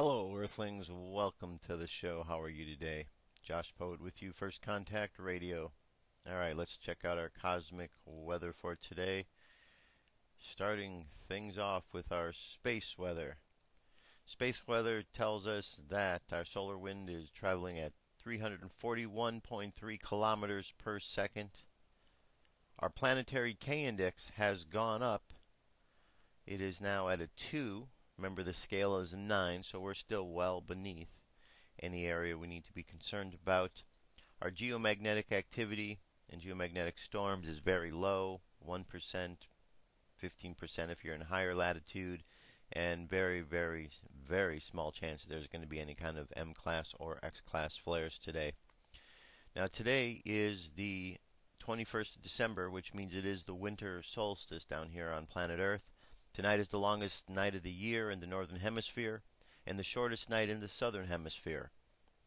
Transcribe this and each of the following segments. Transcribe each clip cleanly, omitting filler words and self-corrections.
Hello, Earthlings. Welcome to the show. How are you today? Josh Poet with you, First Contact Radio. Alright, let's check out our cosmic weather for today. Starting things off with our space weather. Space weather tells us that our solar wind is traveling at 341.3 kilometers per second. Our planetary K-index has gone up. It is now at a 2. Remember, the scale is a 9, so we're still well beneath any area we need to be concerned about. Our geomagnetic activity and geomagnetic storms is very low, 1%, 15% if you're in higher latitude, and very, very, very small chance there's going to be any kind of M-class or X-class flares today. Now, today is the 21st of December, which means it is the winter solstice down here on planet Earth. Tonight is the longest night of the year in the northern hemisphere and the shortest night in the southern hemisphere.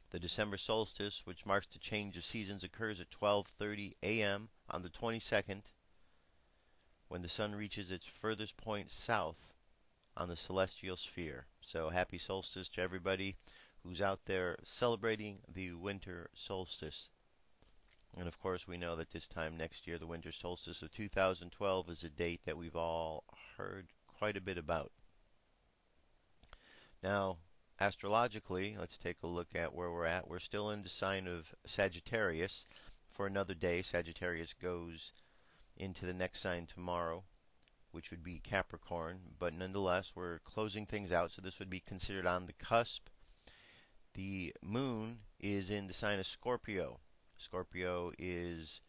The December solstice, which marks the change of seasons, occurs at 12:30 a.m. on the 22nd, when the sun reaches its furthest point south on the celestial sphere. So happy solstice to everybody who's out there celebrating the winter solstice. And of course, we know that this time next year, the winter solstice of 2012 is a date that we've all heard quite a bit about. Now, astrologically, let's take a look at where we're at. We're still in the sign of Sagittarius for another day. Sagittarius goes into the next sign tomorrow, which would be Capricorn. But nonetheless, we're closing things out, so this would be considered on the cusp. The moon is in the sign of Scorpio. Scorpio is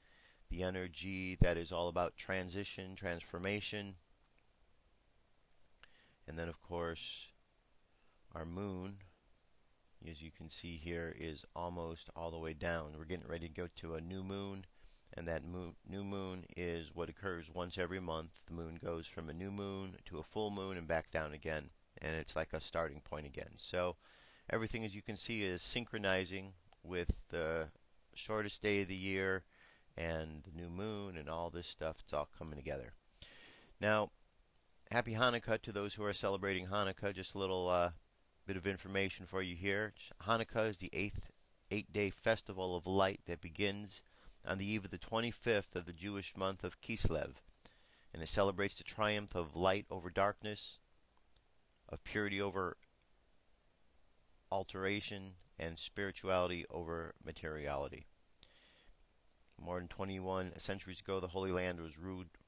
the energy that is all about transition, transformation. And then, of course, our moon, as you can see here, is almost all the way down. We're getting ready to go to a new moon, and that new moon is what occurs once every month. The moon goes from a new moon to a full moon and back down again, and it's like a starting point again. So everything, as you can see, is synchronizing with the shortest day of the year and the new moon and all this stuff. It's all coming together. Now, happy Hanukkah to those who are celebrating Hanukkah. Just a little bit of information for you here. Hanukkah is the eight-day festival of light that begins on the eve of the 25th of the Jewish month of Kislev. And it celebrates the triumph of light over darkness, of purity over alteration, and spirituality over materiality. More than 21 centuries ago, the Holy Land was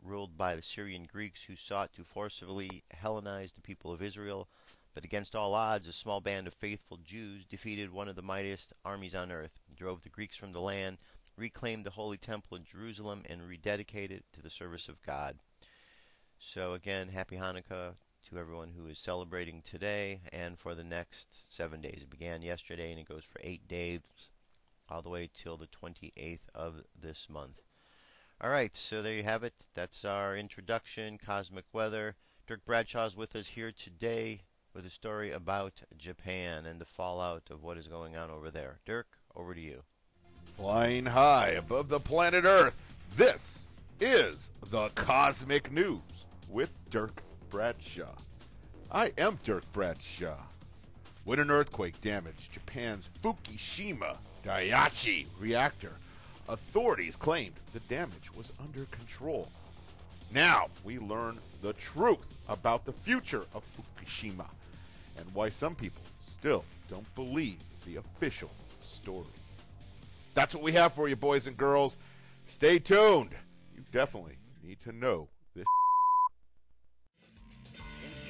ruled by the Syrian Greeks, who sought to forcibly Hellenize the people of Israel. But against all odds, a small band of faithful Jews defeated one of the mightiest armies on earth, drove the Greeks from the land, reclaimed the Holy Temple in Jerusalem, and rededicated it to the service of God. So again, happy Hanukkah to everyone who is celebrating today and for the next 7 days. It began yesterday and it goes for 8 days, all the way till the 28th of this month. Alright, so there you have it. That's our introduction, cosmic weather. Dirk Bradshaw's with us here today with a story about Japan and the fallout of what is going on over there. Dirk, over to you. Flying high above the planet Earth, this is the Cosmic News with Dirk Bradshaw. I am Dirk Bradshaw. When an earthquake damaged Japan's Fukushima Daiichi reactor, authorities claimed the damage was under control. Now we learn the truth about the future of Fukushima and why some people still don't believe the official story. That's what we have for you, boys and girls. Stay tuned. You definitely need to know this. And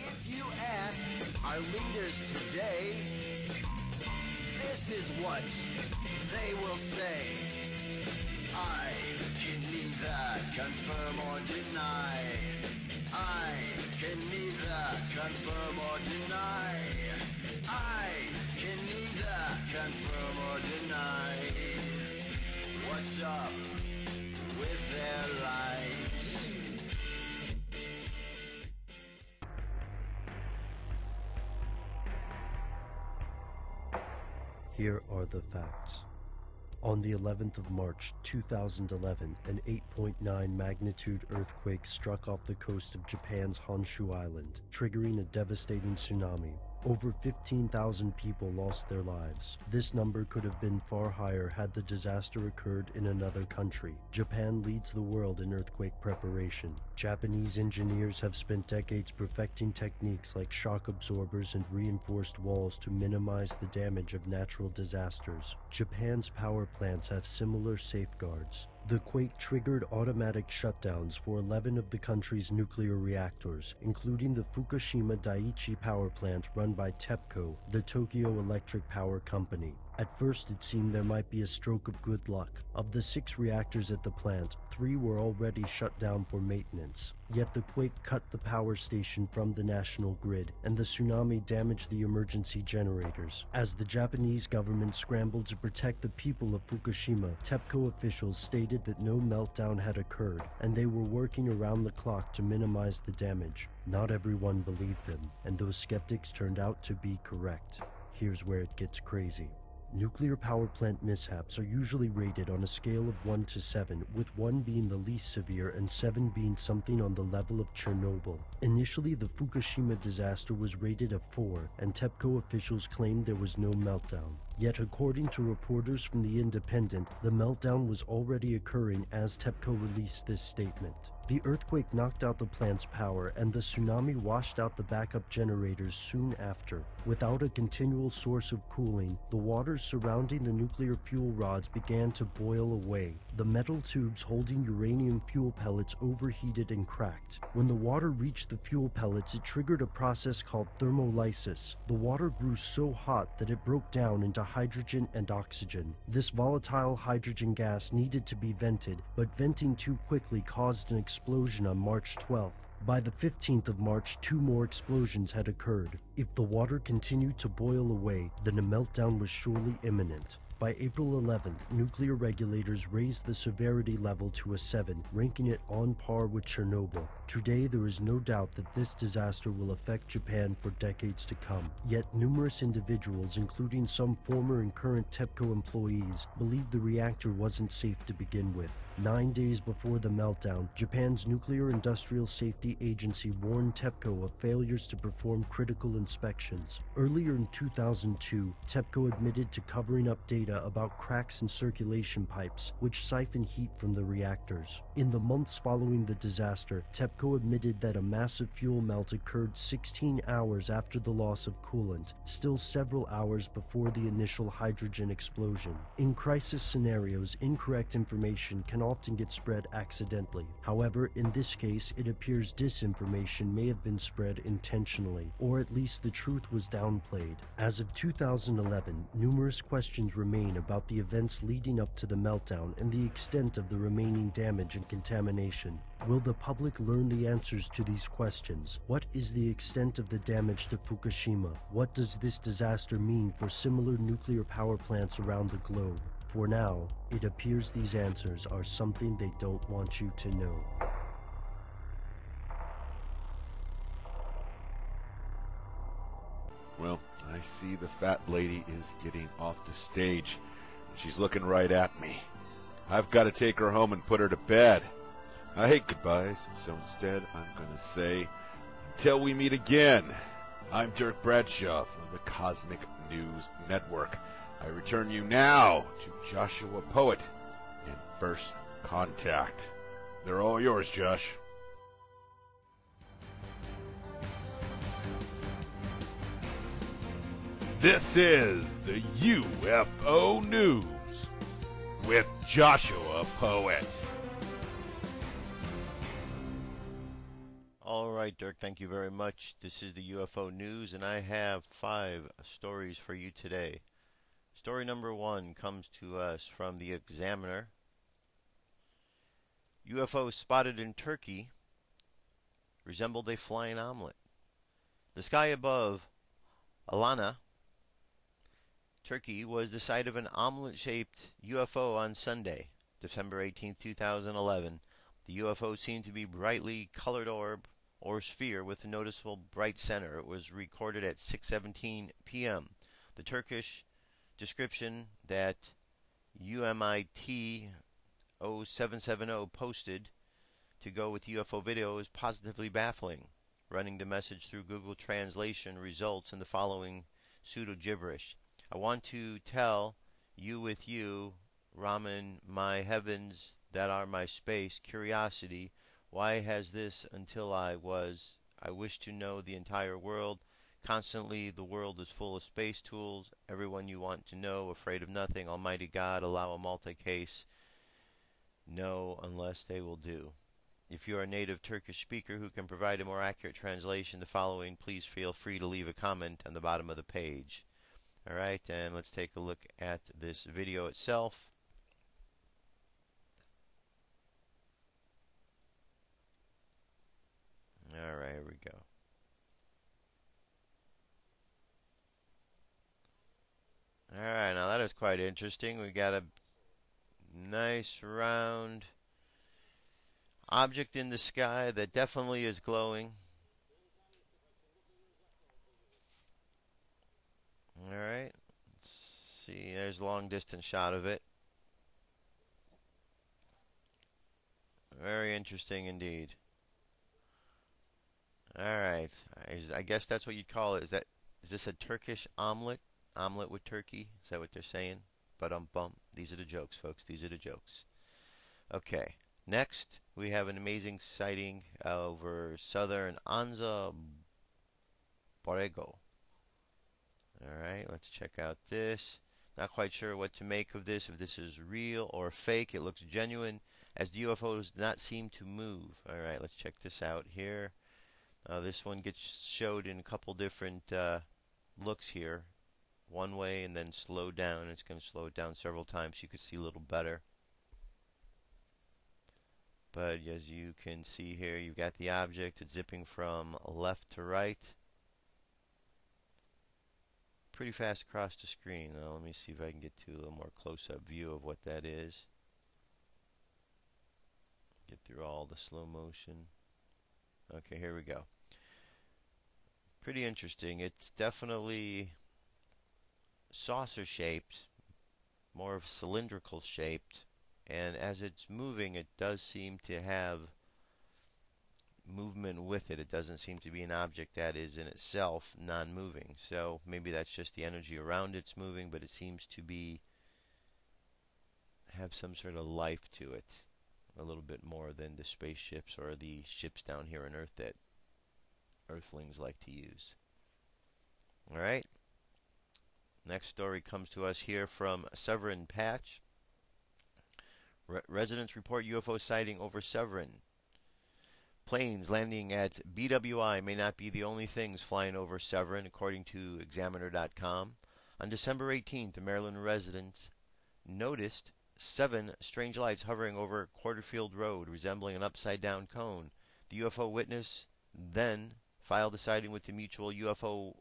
if you ask our leaders today, this is what they will say. I can neither confirm or deny. I can neither confirm or deny. I can neither confirm or deny. What's up with their lives? Here are the facts. On the 11th of March 2011, an 8.9 magnitude earthquake struck off the coast of Japan's Honshu Island, triggering a devastating tsunami. Over 15,000 people lost their lives. This number could have been far higher had the disaster occurred in another country. Japan leads the world in earthquake preparation. Japanese engineers have spent decades perfecting techniques like shock absorbers and reinforced walls to minimize the damage of natural disasters. Japan's power plants have similar safeguards. The quake triggered automatic shutdowns for 11 of the country's nuclear reactors, including the Fukushima Daiichi power plant run by TEPCO, the Tokyo Electric Power Company. At first it seemed there might be a stroke of good luck. Of the 6 reactors at the plant, 3 were already shut down for maintenance. Yet the quake cut the power station from the national grid, and the tsunami damaged the emergency generators. As the Japanese government scrambled to protect the people of Fukushima, TEPCO officials stated that no meltdown had occurred, and they were working around the clock to minimize the damage. Not everyone believed them, and those skeptics turned out to be correct. Here's where it gets crazy. Nuclear power plant mishaps are usually rated on a scale of 1 to 7, with 1 being the least severe and 7 being something on the level of Chernobyl. Initially, the Fukushima disaster was rated a 4, and TEPCO officials claimed there was no meltdown. Yet according to reporters from The Independent, the meltdown was already occurring as TEPCO released this statement. The earthquake knocked out the plant's power, and the tsunami washed out the backup generators soon after. Without a continual source of cooling, the waters surrounding the nuclear fuel rods began to boil away. The metal tubes holding uranium fuel pellets overheated and cracked. When the water reached the fuel pellets, it triggered a process called thermolysis. The water grew so hot that it broke down into hydrogen and oxygen. This volatile hydrogen gas needed to be vented, but venting too quickly caused an explosion on March 12th. By the 15th of March, 2 more explosions had occurred. If the water continued to boil away, then a meltdown was surely imminent. By April 11th, nuclear regulators raised the severity level to a 7, ranking it on par with Chernobyl. Today, there is no doubt that this disaster will affect Japan for decades to come. Yet numerous individuals, including some former and current TEPCO employees, believe the reactor wasn't safe to begin with. 9 days before the meltdown, Japan's Nuclear Industrial Safety Agency warned TEPCO of failures to perform critical inspections. Earlier in 2002, TEPCO admitted to covering up data about cracks in circulation pipes, which siphon heat from the reactors. In the months following the disaster, TEPCO admitted that a massive fuel melt occurred 16 hours after the loss of coolant, still several hours before the initial hydrogen explosion. In crisis scenarios, incorrect information can often get spread accidentally. However, in this case, it appears disinformation may have been spread intentionally, or at least the truth was downplayed. As of 2011, numerous questions remain about the events leading up to the meltdown and the extent of the remaining damage and contamination. Will the public learn the answers to these questions? What is the extent of the damage to Fukushima? What does this disaster mean for similar nuclear power plants around the globe? For now, it appears these answers are something they don't want you to know. Well, I see the fat lady is getting off the stage. She's looking right at me. I've got to take her home and put her to bed. I hate goodbyes, so instead I'm going to say, until we meet again. I'm Dirk Bradshaw from the Cosmic News Network. I return you now to Joshua Poet and First Contact. They're all yours, Josh. This is the UFO News with Joshua Poet. All right, Dirk, thank you very much. This is the UFO News, and I have 5 stories for you today. Story number 1 comes to us from the Examiner. UFO spotted in Turkey resembled a flying omelet. The sky above Alana, Turkey, was the site of an omelet-shaped UFO on Sunday, December 18, 2011. The UFO seemed to be brightly colored orb or sphere with a noticeable bright center. It was recorded at 6:17 p.m. The Turkish description that UMIT 0770 posted to go with UFO video is positively baffling. Running the message through Google Translation results in the following pseudo-gibberish. I want to tell you with you, Raman, my heavens that are my space, curiosity, why has this until I wish to know the entire world. Constantly the world is full of space tools. Everyone you want to know, afraid of nothing. Almighty God, allow a multi-case. No, unless they will do. If you are a native Turkish speaker who can provide a more accurate translation of the following, please feel free to leave a comment on the bottom of the page. Alright, and let's take a look at this video itself. Alright, here we go. Alright, now that is quite interesting. We got a nice round object in the sky that definitely is glowing. Alright, let's see, there's a long distance shot of it. Very interesting indeed. Alright, I guess that's what you'd call it. Is this a Turkish omelet? Omelet with turkey? Is that what they're saying? But bump. These are the jokes, folks. These are the jokes. Okay. Next, we have an amazing sighting over southern Anza Borrego. Alright, let's check out this. Not quite sure what to make of this, if this is real or fake. It looks genuine, as the UFOs do not seem to move. Alright, let's check this out here. This one gets showed in a couple different looks here. One way and then slowed down. It's going to slow it down several times so you can see a little better. But as you can see here, you've got the object. It's zipping from left to right. Pretty fast across the screen. Now, let me see if I can get to a little more close-up view of what that is. Get through all the slow motion. Okay, here we go. Pretty interesting. It's definitely saucer shaped, more of cylindrical shaped, and as it's moving it does seem to have movement with it. It doesn't seem to be an object that is in itself non-moving, so maybe that's just the energy around it's moving, but it seems to be have some sort of life to it, a little bit more than the spaceships or the ships down here on Earth that Earthlings like to use. Alright, next story comes to us here from Severin Patch. Residents report UFO sighting over Severin. Planes landing at BWI may not be the only things flying over Severin, according to Examiner.com. On December 18th, the Maryland residents noticed 7 strange lights hovering over Quarterfield Road, resembling an upside-down cone. The UFO witness then filed a sighting with the Mutual UFO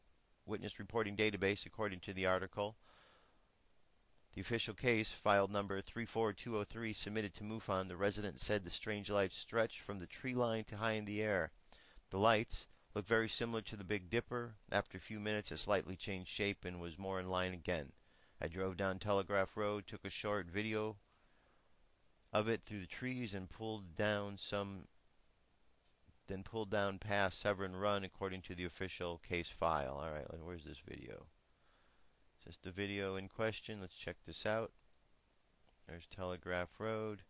Witness Reporting Database, according to the article. The official case, filed number 34203, submitted to MUFON. The resident said the strange lights stretched from the tree line to high in the air. The lights looked very similar to the Big Dipper. After a few minutes, it slightly changed shape and was more in line again. I drove down Telegraph Road, took a short video of it through the trees, and pulled down past Severin Run, according to the official case file. Alright, where's this video? Is this the video in question? Let's check this out. There's Telegraph Road.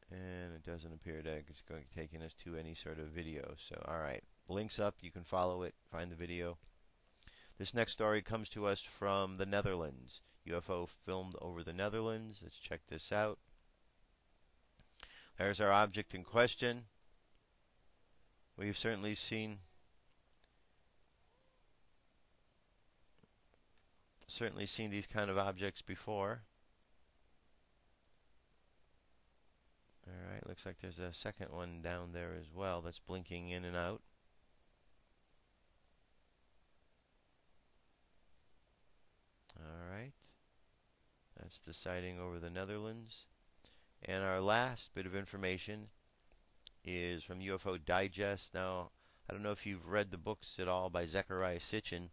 And it doesn't appear that it's taking us to any sort of video. So, alright. Links up. You can follow it. Find the video. This next story comes to us from the Netherlands. UFO filmed over the Netherlands. Let's check this out. There's our object in question. We've certainly seen these kind of objects before. Alright, looks like there's a second one down there as well that's blinking in and out. Alright, that's the sighting over the Netherlands. And our last bit of information is from UFO Digest. Now, I don't know if you've read the books at all by Zecharia Sitchin.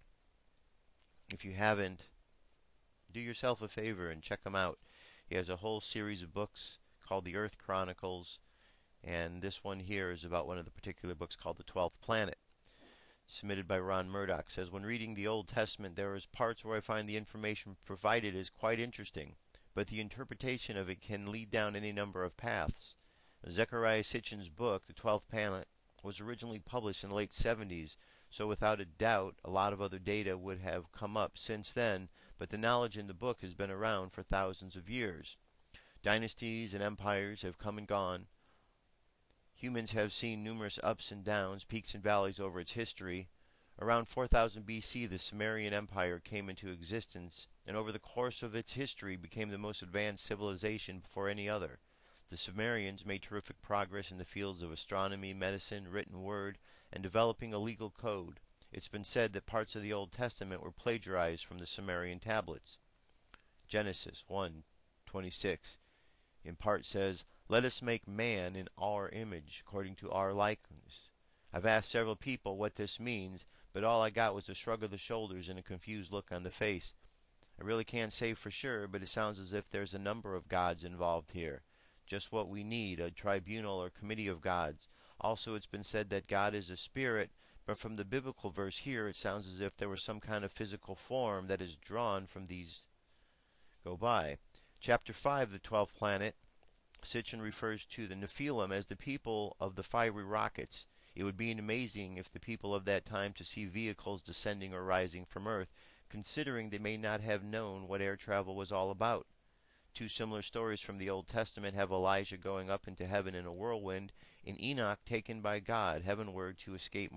If you haven't, do yourself a favor and check them out. He has a whole series of books called the Earth Chronicles, And this one here is about one of the particular books called The 12th Planet. Submitted by Ron Murdoch. Says, when reading the Old Testament, there is parts where I find the information provided is quite interesting, but the interpretation of it can lead down any number of paths. Zecharia Sitchin's book, The 12th Planet, was originally published in the late 70s, so without a doubt a lot of other data would have come up since then, but the knowledge in the book has been around for thousands of years. Dynasties and empires have come and gone. Humans have seen numerous ups and downs, peaks and valleys over its history. Around 4000 BC, the Sumerian Empire came into existence, and over the course of its history became the most advanced civilization before any other. The Sumerians made terrific progress in the fields of astronomy, medicine, written word, and developing a legal code. It's been said that parts of the Old Testament were plagiarized from the Sumerian tablets. Genesis 1:26 in part says, "Let us make man in our image, according to our likeness." I've asked several people what this means, but all I got was a shrug of the shoulders and a confused look on the face. I really can't say for sure, but it sounds as if there's a number of gods involved here. Just what we need, a tribunal or committee of gods. Also, it's been said that God is a spirit, but from the biblical verse here, it sounds as if there was some kind of physical form that is drawn from these go by. Chapter 5, the 12th planet, Sitchin refers to the Nephilim as the people of the fiery rockets. It would be amazing if the people of that time to see vehicles descending or rising from Earth, considering they may not have known what air travel was all about. Two similar stories from the Old Testament have Elijah going up into heaven in a whirlwind, and Enoch taken by God heavenward to escape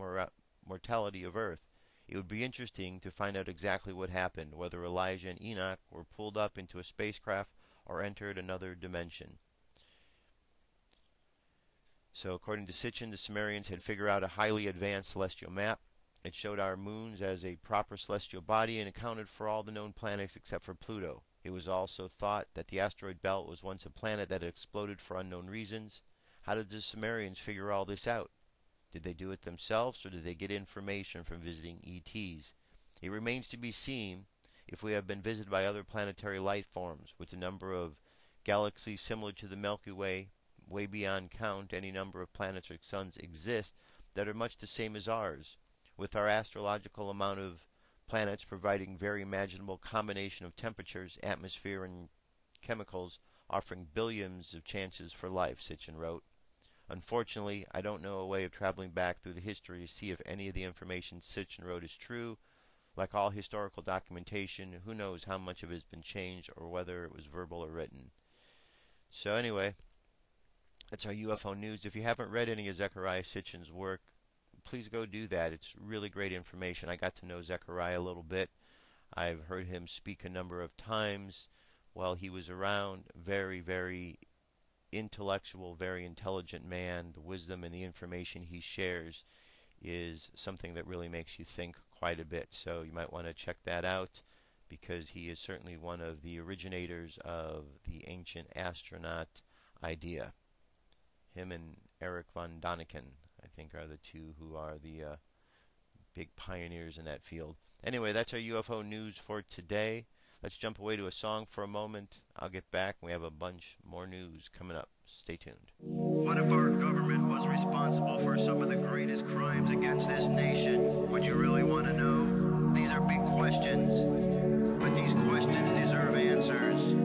mortality of earth. It would be interesting to find out exactly what happened, whether Elijah and Enoch were pulled up into a spacecraft or entered another dimension. So according to Sitchin, the Sumerians had figured out a highly advanced celestial map. It showed our moons as a proper celestial body and accounted for all the known planets except for Pluto. It was also thought that the asteroid belt was once a planet that had exploded for unknown reasons. How did the Sumerians figure all this out? Did they do it themselves, or did they get information from visiting ETs? It remains to be seen if we have been visited by other planetary life forms, with a number of galaxies similar to the Milky Way, way beyond count. Any number of planets or suns exist that are much the same as ours, with our astrological amount of planets providing very imaginable combination of temperatures, atmosphere, and chemicals, offering billions of chances for life, Sitchin wrote. Unfortunately, I don't know a way of traveling back through the history to see if any of the information Sitchin wrote is true. Like all historical documentation, who knows how much of it has been changed or whether it was verbal or written. So anyway, that's our UFO news. If you haven't read any of Zecharia Sitchin's work, please go do that. It's really great information. I got to know Zecharia a little bit. I've heard him speak a number of times while he was around. Very, very intellectual, very intelligent man. The wisdom and the information he shares is something that really makes you think quite a bit. So you might want to check that out, because he is certainly one of the originators of the ancient astronaut idea. Him and Eric von Daniken, I think, are the two who are the big pioneers in that field. Anyway, that's our UFO news for today. Let's jump away to a song for a moment. I'll get back. We have a bunch more news coming up. Stay tuned. What if our government was responsible for some of the greatest crimes against this nation? Would you really want to know? These are big questions, but these questions deserve answers.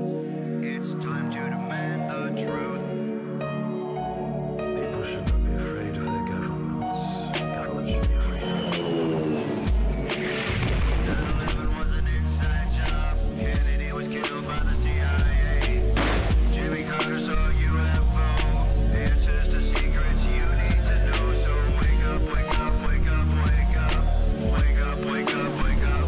It's time to demand the truth. People shouldn't be afraid of their governments. Governments should be afraid of 9/11 was an inside job. Kennedy was killed by the CIA. Jimmy Carter saw a UFO. Answers to secrets you need to know. So wake up, wake up, wake up, wake up. Wake up, wake up, wake up.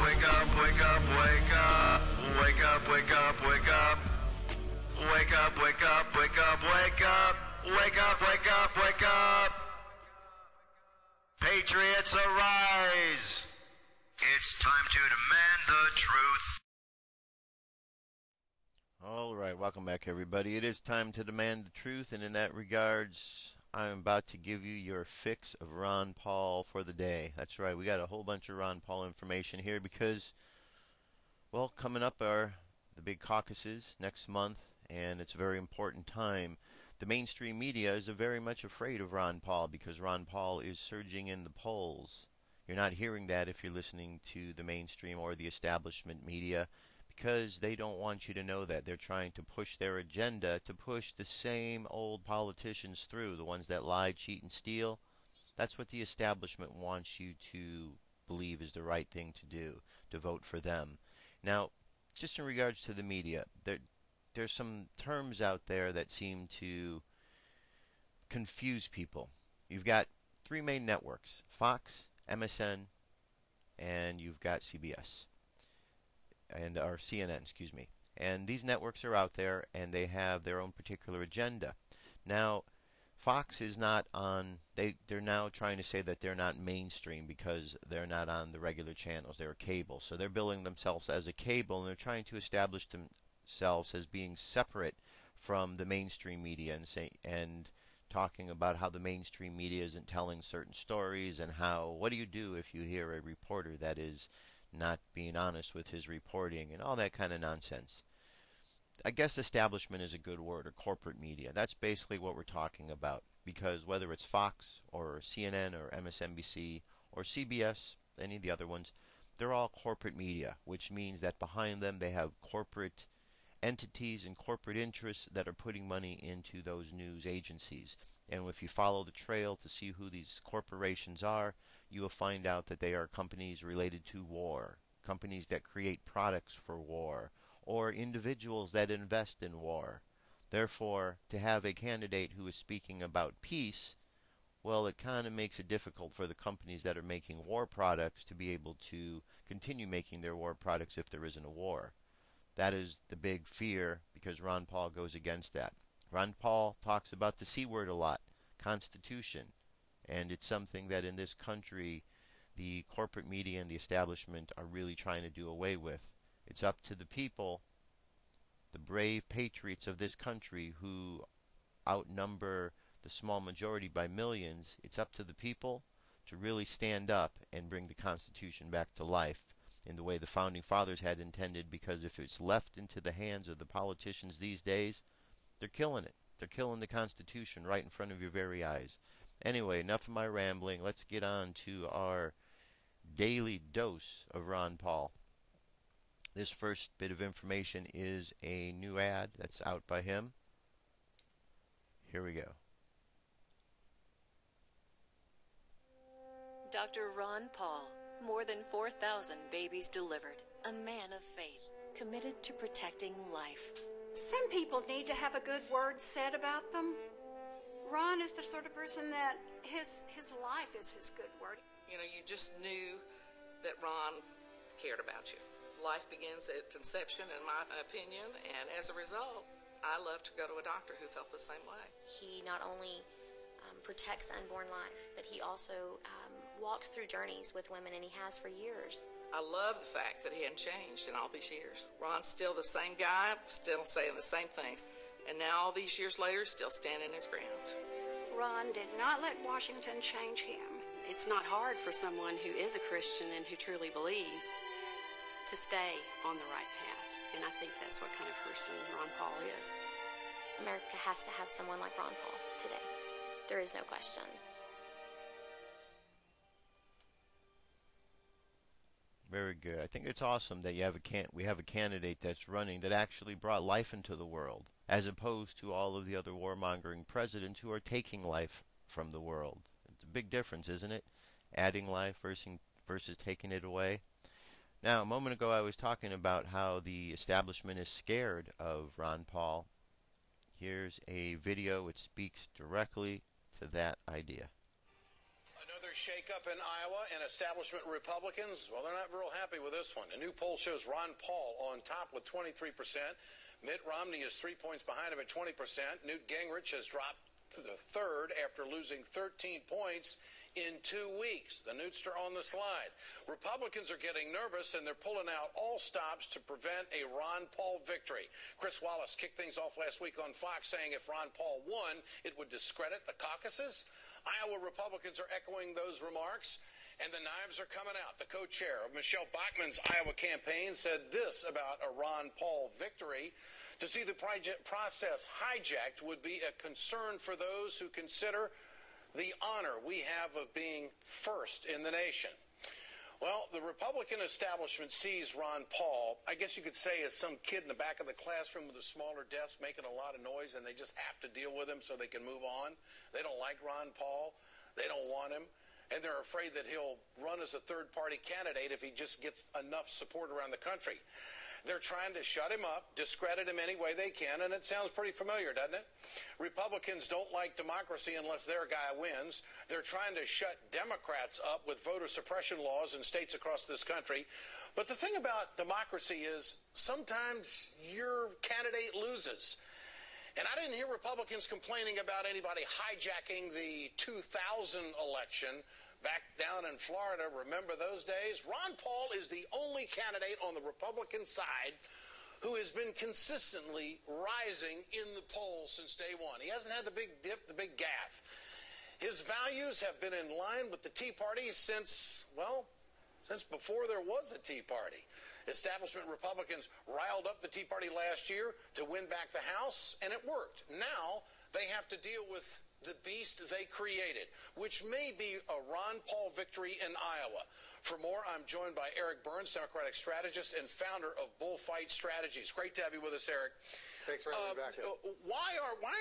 wake up, wake up, wake up. Wake up, wake up, wake up. Wake up, wake up, wake up, wake up. Wake up, wake up, wake up. Patriots arise. It's time to demand the truth. All right, welcome back, everybody. It is time to demand the truth, and in that regards, I'm about to give you your fix of Ron Paul for the day. That's right, we got a whole bunch of Ron Paul information here because, well, coming up are the big caucuses next month, and it's a very important time. The mainstream media is very much afraid of Ron Paul because Ron Paul is surging in the polls. You're not hearing that if you're listening to the mainstream or the establishment media, because they don't want you to know that. They're trying to push their agenda, to push the same old politicians through, the ones that lie, cheat, and steal. That's what the establishment wants you to believe is the right thing to do, to vote for them. Now, just in regards to the media, there's some terms out there that seem to confuse people. You've got three main networks: Fox, MSN, and you've got CBS. Or CNN, excuse me. And these networks are out there, and they have their own particular agenda. Now, Fox is not on, they're now trying to say that they're not mainstream because they're not on the regular channels, they're cable. So they're billing themselves as a cable, and they're trying to establish themselves as being separate from the mainstream media, and talking about how the mainstream media isn't telling certain stories, and how, what do you do if you hear a reporter that is not being honest with his reporting, and all that kind of nonsense. I guess establishment is a good word, or corporate media. That's basically what we're talking about, because whether it's Fox or CNN or MSNBC or CBS, any of the other ones, they're all corporate media, which means that behind them they have corporate entities and corporate interests that are putting money into those news agencies. And if you follow the trail to see who these corporations are, you will find out that they are companies related to war, companies that create products for war, or individuals that invest in war. Therefore, to have a candidate who is speaking about peace, well, it kind of makes it difficult for the companies that are making war products to be able to continue making their war products if there isn't a war. That is the big fear, because Ron Paul goes against that. Ron Paul talks about the C word a lot, Constitution, and it's something that in this country the corporate media and the establishment are really trying to do away with. It's up to the people, the brave patriots of this country who outnumber the small majority by millions. It's up to the people to really stand up and bring the Constitution back to life in the way the Founding Fathers had intended, because if it's left into the hands of the politicians these days, they're killing it. They're killing the Constitution right in front of your very eyes. Anyway, enough of my rambling. Let's get on to our daily dose of Ron Paul. This first bit of information is a new ad that's out by him. Here we go. Dr. Ron Paul, more than 4,000 babies delivered, a man of faith, committed to protecting life. Some people need to have a good word said about them. Ron is the sort of person that his life is his good word. You know, you just knew that Ron cared about you. Life begins at conception, in my opinion, and as a result, I love to go to a doctor who felt the same way. He not only protects unborn life, but he also walks through journeys with women, and he has for years. I love the fact that he hadn't changed in all these years. Ron's still the same guy, still saying the same things, and now all these years later, still standing his ground. Ron did not let Washington change him. It's not hard for someone who is a Christian and who truly believes to stay on the right path, and I think that's what kind of person Ron Paul is. America has to have someone like Ron Paul today. There is no question. Very good. I think it's awesome that we have a candidate that's running that actually brought life into the world, as opposed to all of the other warmongering presidents who are taking life from the world. It's a big difference, isn't it? Adding life versus taking it away. Now, a moment ago I was talking about how the establishment is scared of Ron Paul. Here's a video which speaks directly to that idea. I Another shakeup in Iowa, and establishment Republicans, well, they're not real happy with this one. A new poll shows Ron Paul on top with 23%. Mitt Romney is 3 points behind him at 20%. Newt Gingrich has dropped to the third after losing 13 points in 2 weeks. The Newts are on the slide. Republicans are getting nervous, and they're pulling out all stops to prevent a Ron Paul victory. Chris Wallace kicked things off last week on Fox, saying if Ron Paul won, it would discredit the caucuses. Iowa Republicans are echoing those remarks, and the knives are coming out. The co-chair of Michelle Bachmann's Iowa campaign said this about a Ron Paul victory: to see the process hijacked would be a concern for those who consider the honor we have of being first in the nation. Well, the Republican establishment sees Ron Paul, I guess you could say, as some kid in the back of the classroom with a smaller desk making a lot of noise, and they just have to deal with him so they can move on. They don't like Ron Paul. They don't want him. And they're afraid that he'll run as a third-party candidate if he just gets enough support around the country. They're trying to shut him up, discredit him any way they can, and it sounds pretty familiar, doesn't it? Republicans don't like democracy unless their guy wins. They're trying to shut Democrats up with voter suppression laws in states across this country. But the thing about democracy is sometimes your candidate loses. And I didn't hear Republicans complaining about anybody hijacking the 2000 election back down in Florida. Remember those days? Ron Paul is the only candidate on the Republican side who has been consistently rising in the polls since day one. He hasn't had the big dip, the big gaffe. His values have been in line with the Tea Party since before there was a Tea Party. Establishment Republicans riled up the Tea Party last year to win back the House, and it worked. Now they have to deal with the beast they created, which may be a Ron Paul victory in Iowa. For more, I'm joined by Eric Burns, Democratic strategist and founder of Bullfight Strategies. Great to have you with us, Eric. Thanks for having me back.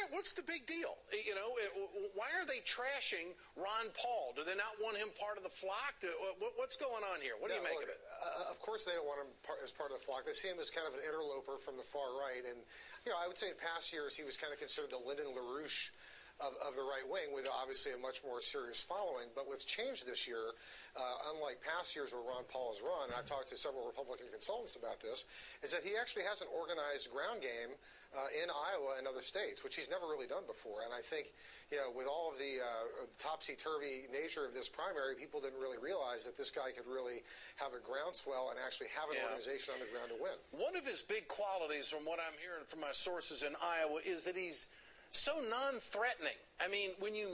What's the big deal? You know, why are they trashing Ron Paul? Do they not want him part of the flock? What's going on here? What do you make of it? Of course they don't want him as part of the flock. They see him as kind of an interloper from the far right. And, you know, I would say in past years he was kind of considered the Lyndon LaRouche of the right wing, with obviously a much more serious following. But what's changed this year, unlike past years where Ron Paul has run, and I've talked to several Republican consultants about this, is that he actually has an organized ground game in Iowa and other states, which he's never really done before. And I think, you know, with all of the topsy-turvy nature of this primary, people didn't really realize that this guy could really have a groundswell and actually have an organization on the ground to win. One of his big qualities, from what I'm hearing from my sources in Iowa, is that he's so non-threatening. I mean, when you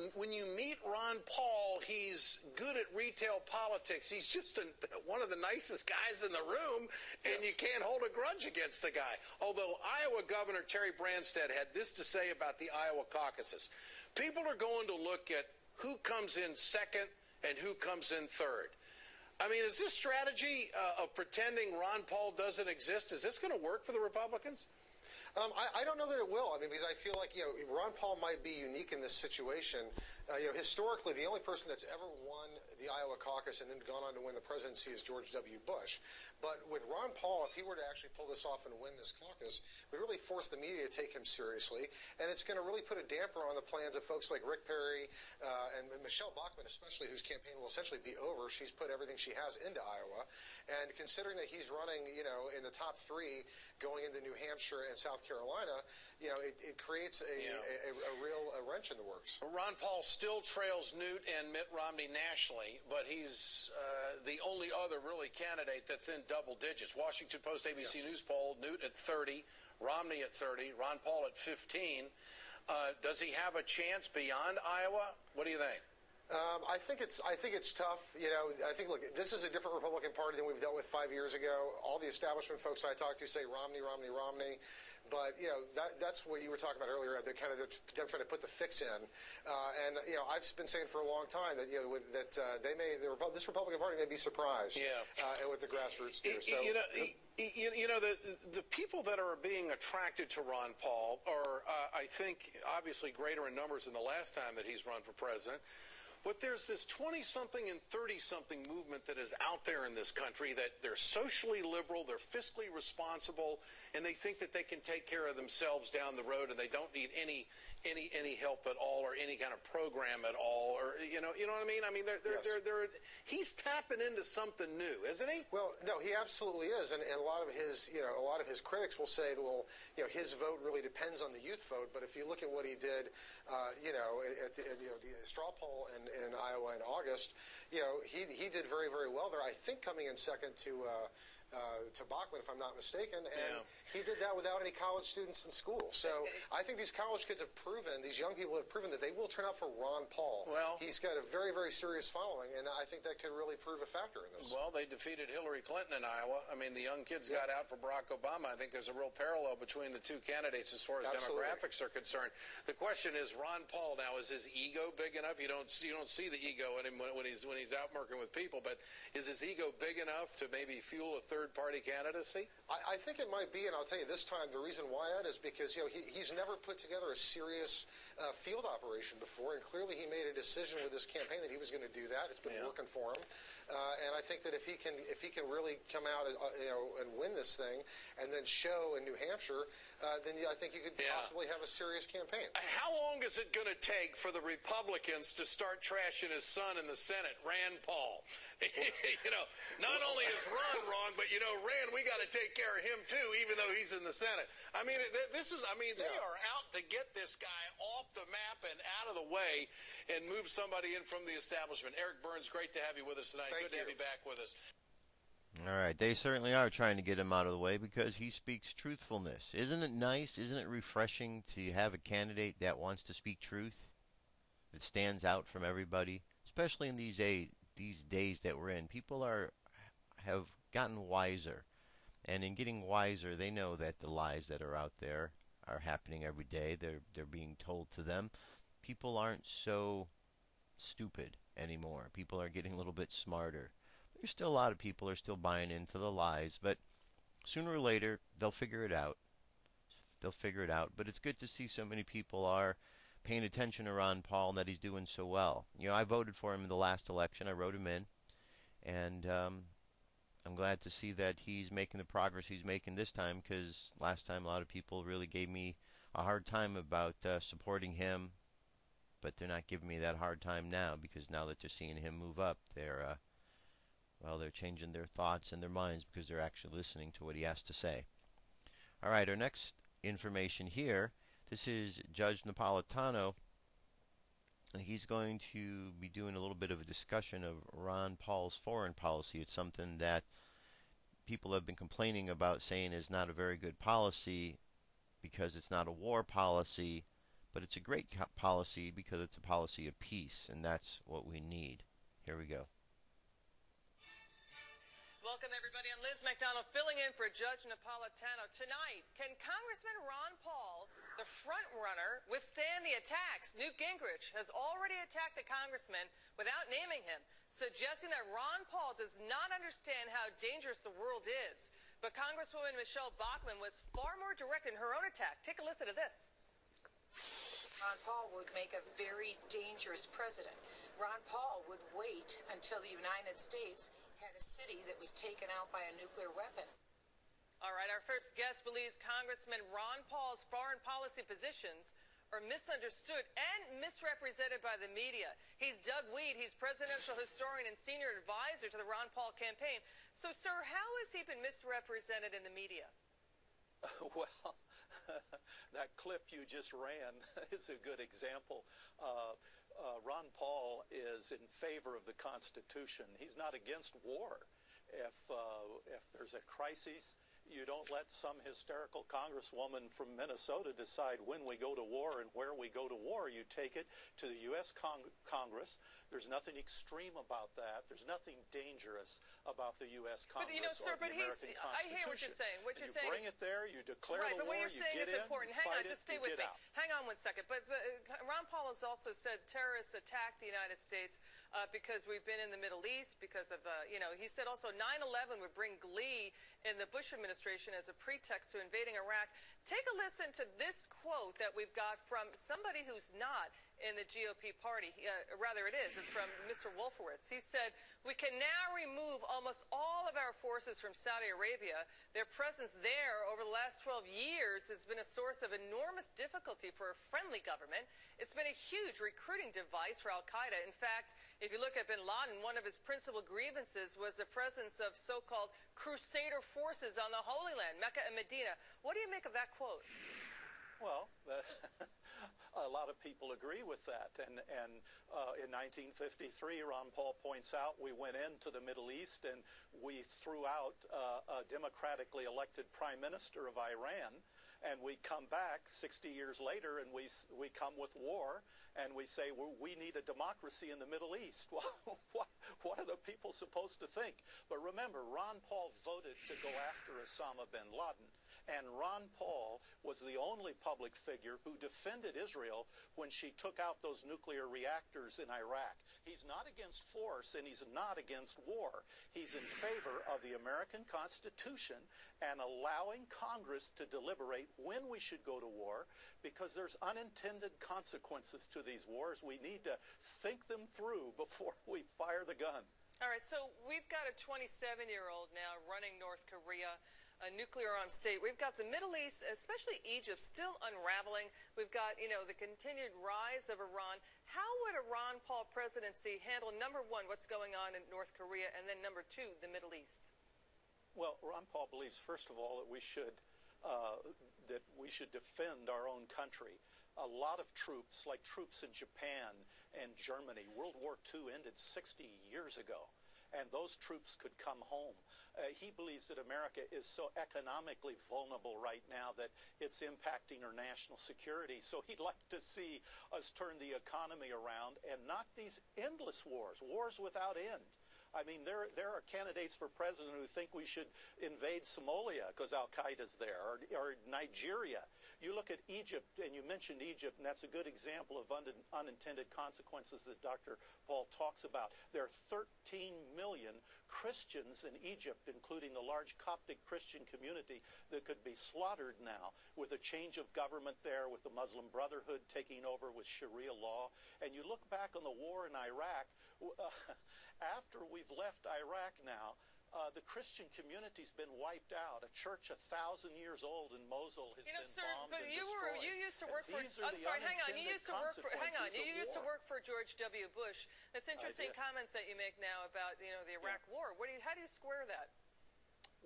meet Ron Paul, he's good at retail politics. He's just one of the nicest guys in the room, and you can't hold a grudge against the guy. Although Iowa Governor Terry Branstad had this to say about the Iowa caucuses: people are going to look at who comes in second and who comes in third. I mean, is this strategy of pretending Ron Paul doesn't exist, is this going to work for the Republicans? I don't know that it will. I mean, because I feel like, you know, Ron Paul might be unique in this situation. You know, historically, the only person that's ever won the Iowa caucus and then gone on to win the presidency is George W. Bush. But with Ron Paul, if he were to actually pull this off and win this caucus, it would really force the media to take him seriously. And it's going to really put a damper on the plans of folks like Rick Perry and Michelle Bachmann, especially, whose campaign will essentially be over. She's put everything she has into Iowa. And considering that he's running, you know, in the top three going into New Hampshire and South Carolina, you know, it creates a real wrench in the works. Ron Paul still trails Newt and Mitt Romney nationally, but he's the only other really candidate that's in double digits. Washington Post ABC News poll: Newt at 30, Romney at 30, Ron Paul at 15. Does he have a chance beyond Iowa? What do you think? I think it's tough. You know, I think, look, this is a different Republican Party than we've dealt with 5 years ago. All the establishment folks I talk to say Romney, Romney, Romney. But, you know, that's what you were talking about earlier, them trying to put the fix in. And, you know, I've been saying for a long time that, you know, this Republican Party may be surprised at what the grassroots do. So, you know, the people that are being attracted to Ron Paul are, I think, obviously greater in numbers than the last time that he's run for president. But there's this 20-something and 30-something movement that is out there in this country, that they're socially liberal, they're fiscally responsible, and they think that they can take care of themselves down the road, and they don't need any help at all, or any kind of program at all, or you know what I mean? I mean, he's tapping into something new, isn't he? Well, no, he absolutely is, and a lot of his critics will say, well, his vote really depends on the youth vote. But if you look at what he did, at the straw poll in Iowa in August, he did very, very well there. I think coming in second to Bachman, if I'm not mistaken, and he did that without any college students in school. So I think these college kids have proven, these young people have proven that they will turn out for Ron Paul. Well, he's got a very, very serious following, and I think that could really prove a factor in this. Well, they defeated Hillary Clinton in Iowa. I mean, the young kids got out for Barack Obama. I think there's a real parallel between the two candidates as far as demographics are concerned. The question is, Ron Paul now, is his ego big enough? You don't see the ego in him when he's out working with people, but is his ego big enough to maybe fuel a third-party candidacy? I think it might be, and I'll tell you this time the reason why that is because he's never put together a serious field operation before, and clearly he made a decision with his campaign that he was going to do that. It's been working for him, and I think that if he can really come out and win this thing, and then show in New Hampshire, then I think you could possibly have a serious campaign. How long is it going to take for the Republicans to start trashing his son in the Senate, Rand Paul? Not only is Ron wrong, but Rand, we got to take care of him too, even though he's in the Senate. I mean, they are out to get this guy off the map and out of the way and move somebody in from the establishment. Eric Burns, great to have you with us tonight. Good to have you back with us. All right, they certainly are trying to get him out of the way because he speaks truthfulness. Isn't it nice? Isn't it refreshing to have a candidate that wants to speak truth, that stands out from everybody, especially in these days that we're in? People have gotten wiser, and in getting wiser, they know that the lies that are out there are happening every day. They're being told to them. People aren't so stupid anymore. People are getting a little bit smarter. There's still a lot of people are still buying into the lies, but sooner or later they'll figure it out. But it's good to see so many people are paying attention to Ron Paul and that he's doing so well. I voted for him in the last election. I wrote him in, and I'm glad to see that he's making the progress he's making this time, because last time a lot of people really gave me a hard time about supporting him, but they're not giving me that hard time now, because now that they're seeing him move up, they're changing their thoughts and their minds because they're actually listening to what he has to say. All right, our next information here, this is Judge Napolitano, and he's going to be doing a little bit of a discussion of Ron Paul's foreign policy. It's something that people have been complaining about, saying is not a very good policy because it's not a war policy, but it's a great policy because it's a policy of peace, and that's what we need. Here we go. Welcome, everybody. I'm Liz McDonald, filling in for Judge Napolitano. Tonight, can Congressman Ron Paul, the front runner, withstand the attacks? Newt Gingrich has already attacked the congressman without naming him, suggesting that Ron Paul does not understand how dangerous the world is. But Congresswoman Michelle Bachmann was far more direct in her own attack. Take a listen to this. Ron Paul would make a very dangerous president. Ron Paul would wait until the United States had a city that was taken out by a nuclear weapon. All right, our first guest believes Congressman Ron Paul's foreign policy positions are misunderstood and misrepresented by the media. He's Doug Weed. He's presidential historian and senior advisor to the Ron Paul campaign. So, sir, how has he been misrepresented in the media? Well, that clip you just ran is a good example. Ron Paul is in favor of the Constitution. He's not against war. If there's a crisis, you don't let some hysterical congresswoman from Minnesota decide when we go to war and where we go to war. You take it to the U.S. Congress. There's nothing extreme about that. There's nothing dangerous about the U.S. Congress. But sir, or the American Constitution. I hear what you're saying. What you're saying bring it there, you declare right, the war, but what you're saying is important. Hang on, just stay with me. Out. Hang on one second. But Ron Paul has also said terrorists attacked the United States because we've been in the Middle East, because of, he said also 9/11 would bring glee in the Bush administration as a pretext to invading Iraq. Take a listen to this quote that we've got from somebody who's not in the GOP party. Rather, it is. It's from Mr. Wolfowitz. He said, "We can now remove almost all of our forces from Saudi Arabia. Their presence there over the last 12 years has been a source of enormous difficulty for a friendly government. It's been a huge recruiting device for al-Qaeda. In fact, if you look at bin Laden, one of his principal grievances was the presence of so-called crusader forces on the Holy Land, Mecca and Medina." What do you make of that quote? Well, a lot of people agree with that. And in 1953, Ron Paul points out, we went into the Middle East and we threw out a democratically elected prime minister of Iran. And we come back 60 years later and we come with war and we say, well, we need a democracy in the Middle East. Well, what are the people supposed to think? But remember, Ron Paul voted to go after Osama bin Laden. And Ron Paul was the only public figure who defended Israel when she took out those nuclear reactors in Iraq. He's not against force and he's not against war. He's in favor of the American Constitution and allowing Congress to deliberate when we should go to war, because there's unintended consequences to these wars. We need to think them through before we fire the gun. All right, so we've got a 27-year-old now running North Korea, a nuclear-armed state. We've got the Middle East, especially Egypt, still unraveling. We've got, the continued rise of Iran. How would a Ron Paul presidency handle, number one, what's going on in North Korea, and then number two, the Middle East? Well, Ron Paul believes, first of all, that we should defend our own country. A lot of troops, like troops in Japan and Germany, World War II ended 60 years ago, and those troops could come home. He believes that America is so economically vulnerable right now that it's impacting our national security. So he'd like to see us turn the economy around and not these endless wars without end. I mean, there are candidates for president who think we should invade Somalia because al-Qaeda's there, or Nigeria. You look at Egypt, and you mentioned Egypt, and that's a good example of unintended consequences that Dr. Paul talks about. There are 13 million Christians in Egypt, including the large Coptic Christian community, that could be slaughtered now with a change of government there, with the Muslim Brotherhood taking over with Sharia law. And you look back on the war in Iraq, after we've left Iraq now, the Christian community's been wiped out. A church 1,000 years old in Mosul has been bombed but and you destroyed. You used to work for. I'm sorry, hang on. You used to work for. Hang on. You used to work for George W. Bush. That's interesting comments that you make now about the Iraq War. How do you square that?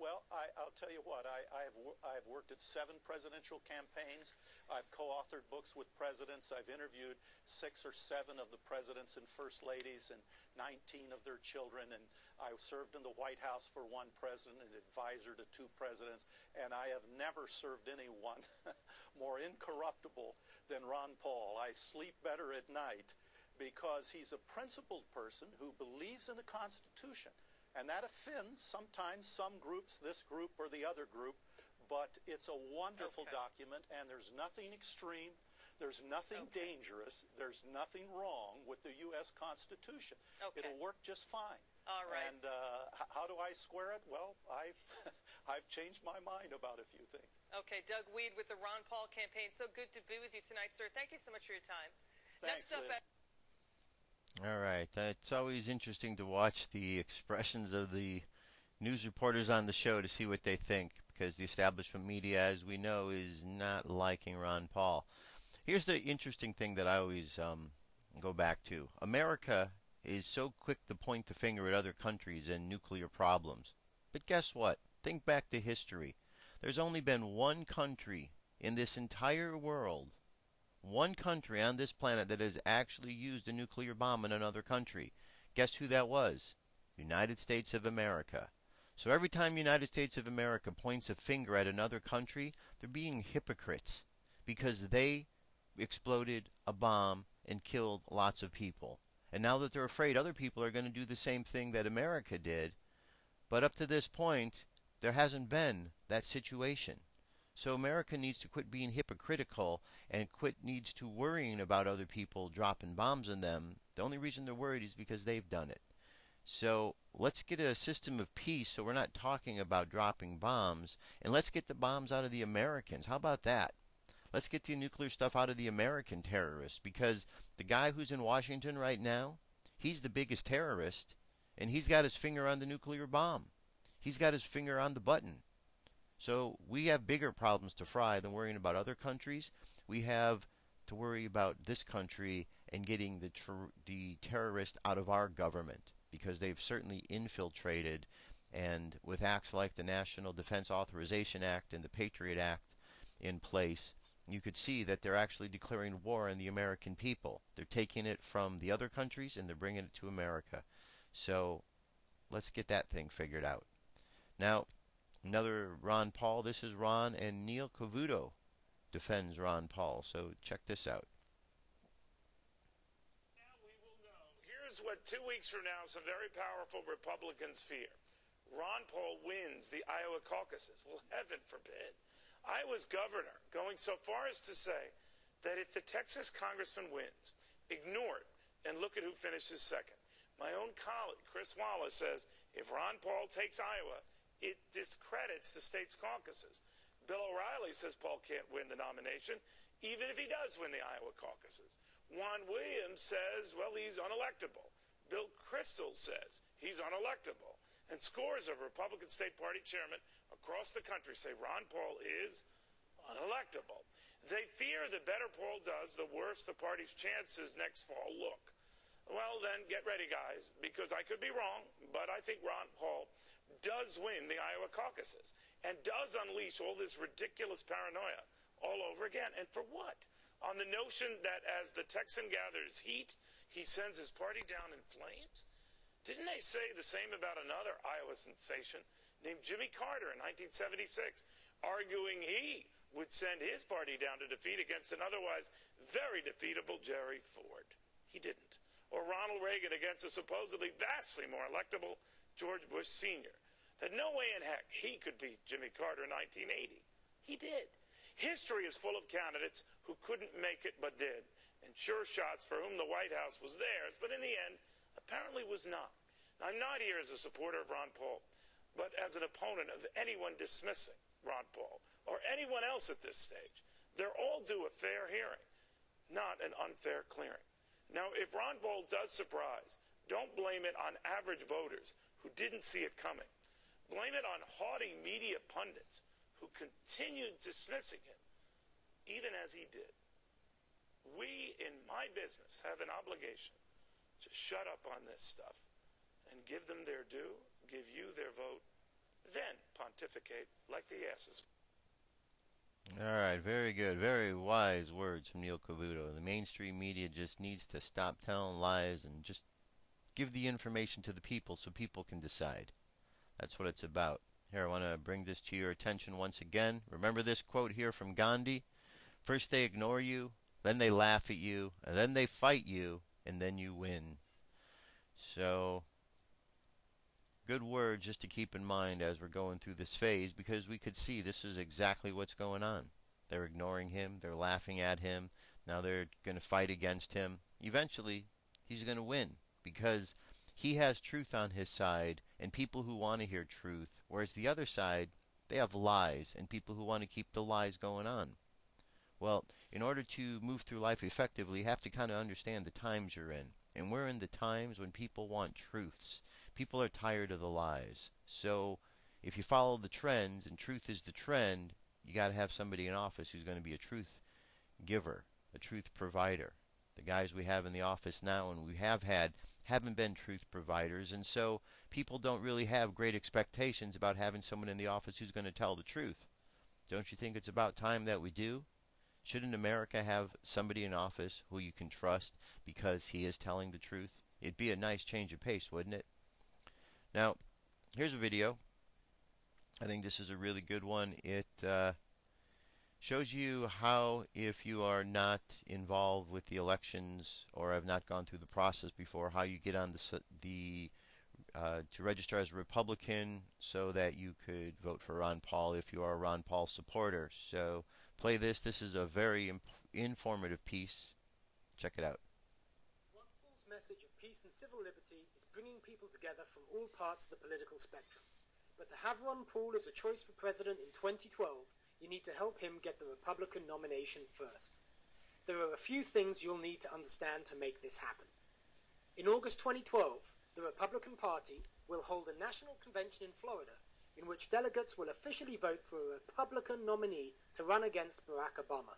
Well, I'll tell you what, I've worked at 7 presidential campaigns. I've co-authored books with presidents. I've interviewed 6 or 7 of the presidents and first ladies and 19 of their children. And I served in the White House for 1 president, an advisor to 2 presidents. And I have never served anyone more incorruptible than Ron Paul. I sleep better at night because he's a principled person who believes in the Constitution. And that offends sometimes some groups, this group or the other group, but it's a wonderful document, and there's nothing extreme, there's nothing dangerous, there's nothing wrong with the U.S. Constitution. It'll work just fine. All right. And how do I square it? Well, I've changed my mind about a few things. Okay, Doug Weed with the Ron Paul campaign. So good to be with you tonight, sir. Thank you so much for your time. Thanks, Next up Liz. All right. It's always interesting to watch the expressions of the news reporters on the show to see what they think, because the establishment media, as we know, is not liking Ron Paul. Here's the interesting thing that I always go back to. America is so quick to point the finger at other countries and nuclear problems. But guess what? Think back to history. There's only been one country in this entire world, one country on this planet, that has actually used a nuclear bomb in another country. Guess who that was? United States of America. So every time United States of America points a finger at another country, they're being hypocrites because they exploded a bomb and killed lots of people. And now that they're afraid other people are going to do the same thing that America did, but up to this point, there hasn't been that situation. So America needs to quit being hypocritical and needs to worrying about other people dropping bombs on them. The only reason they're worried is because they've done it. So let's get a system of peace so we're not talking about dropping bombs, and let's get the bombs out of the Americans. How about that? Let's get the nuclear stuff out of the American terrorists, because the guy who's in Washington right now, he's the biggest terrorist, and he's got his finger on the nuclear bomb. He's got his finger on the button. So we have bigger problems to fry than worrying about other countries. We have to worry about this country and getting the terrorist out of our government, because they've certainly infiltrated, and with acts like the National Defense Authorization Act and the Patriot Act in place, you could see that they're actually declaring war on the American people. They're taking it from the other countries and they're bringing it to America. So let's get that thing figured out. Now, another Ron Paul. This is Ron, and Neil Cavuto defends Ron Paul. So check this out. Now we will know. Here's what 2 weeks from now some very powerful Republicans fear. Ron Paul wins the Iowa caucuses. Well, heaven forbid. Iowa's governor going so far as to say that if the Texas congressman wins, ignore it and look at who finishes second. My own colleague, Chris Wallace, says if Ron Paul takes Iowa, it discredits the state's caucuses. Bill O'Reilly says Paul can't win the nomination, even if he does win the Iowa caucuses. Juan Williams says, well, he's unelectable. Bill Kristol says he's unelectable. And scores of Republican State Party chairmen across the country say Ron Paul is unelectable. They fear the better Paul does, the worse the party's chances next fall look. Well, then, get ready, guys, because I could be wrong, but I think Ron Paul does win the Iowa caucuses and does unleash all this ridiculous paranoia all over again. And for what? On the notion that as the Texan gathers heat, he sends his party down in flames? Didn't they say the same about another Iowa sensation named Jimmy Carter in 1976, arguing he would send his party down to defeat against an otherwise very defeatable Jerry Ford? He didn't. Or Ronald Reagan against a supposedly vastly more electable George Bush Sr. That no way in heck he could beat Jimmy Carter in 1980. He did. History is full of candidates who couldn't make it but did, and sure shots for whom the White House was theirs, but in the end, apparently was not. Now, I'm not here as a supporter of Ron Paul, but as an opponent of anyone dismissing Ron Paul or anyone else at this stage. They're all due a fair hearing, not an unfair clearing. Now, if Ron Paul does surprise, don't blame it on average voters who didn't see it coming. Blame it on haughty media pundits who continued dismissing him, even as he did. We, in my business, have an obligation to shut up on this stuff and give them their due, give you their vote, then pontificate like the asses. All right, very good. Very wise words from Neil Cavuto. The mainstream media just needs to stop telling lies and just give the information to the people so people can decide. That's what it's about. Here, I want to bring this to your attention once again. Remember this quote here from Gandhi? First they ignore you, then they laugh at you, and then they fight you, and then you win. So, good words just to keep in mind as we're going through this phase, because we could see this is exactly what's going on. They're ignoring him, they're laughing at him, now they're going to fight against him. Eventually, he's going to win, because he has truth on his side and people who want to hear truth, whereas the other side, they have lies and people who want to keep the lies going on. Well, in order to move through life effectively, you have to kind of understand the times you're in. And we're in the times when people want truths. People are tired of the lies. So if you follow the trends and truth is the trend, you got to have somebody in office who's going to be a truth giver, a truth provider. The guys we have in the office now and we have had haven't been truth providers, and so people don't really have great expectations about having someone in the office who's going to tell the truth. Don't you think it's about time that we do? Shouldn't America have somebody in office who you can trust because he is telling the truth? It'd be a nice change of pace, wouldn't it? Now, here's a video. I think this is a really good one. It shows you how, if you are not involved with the elections or have not gone through the process before, how you get on to register as a Republican so that you could vote for Ron Paul if you are a Ron Paul supporter. So play this. This is a very informative piece. Check it out. What polls message of peace and civil liberty is bringing people together from all parts of the political spectrum. But to have Ron Paul as a choice for president in 2012, you need to help him get the Republican nomination first. There are a few things you'll need to understand to make this happen. In August 2012, the Republican Party will hold a national convention in Florida in which delegates will officially vote for a Republican nominee to run against Barack Obama.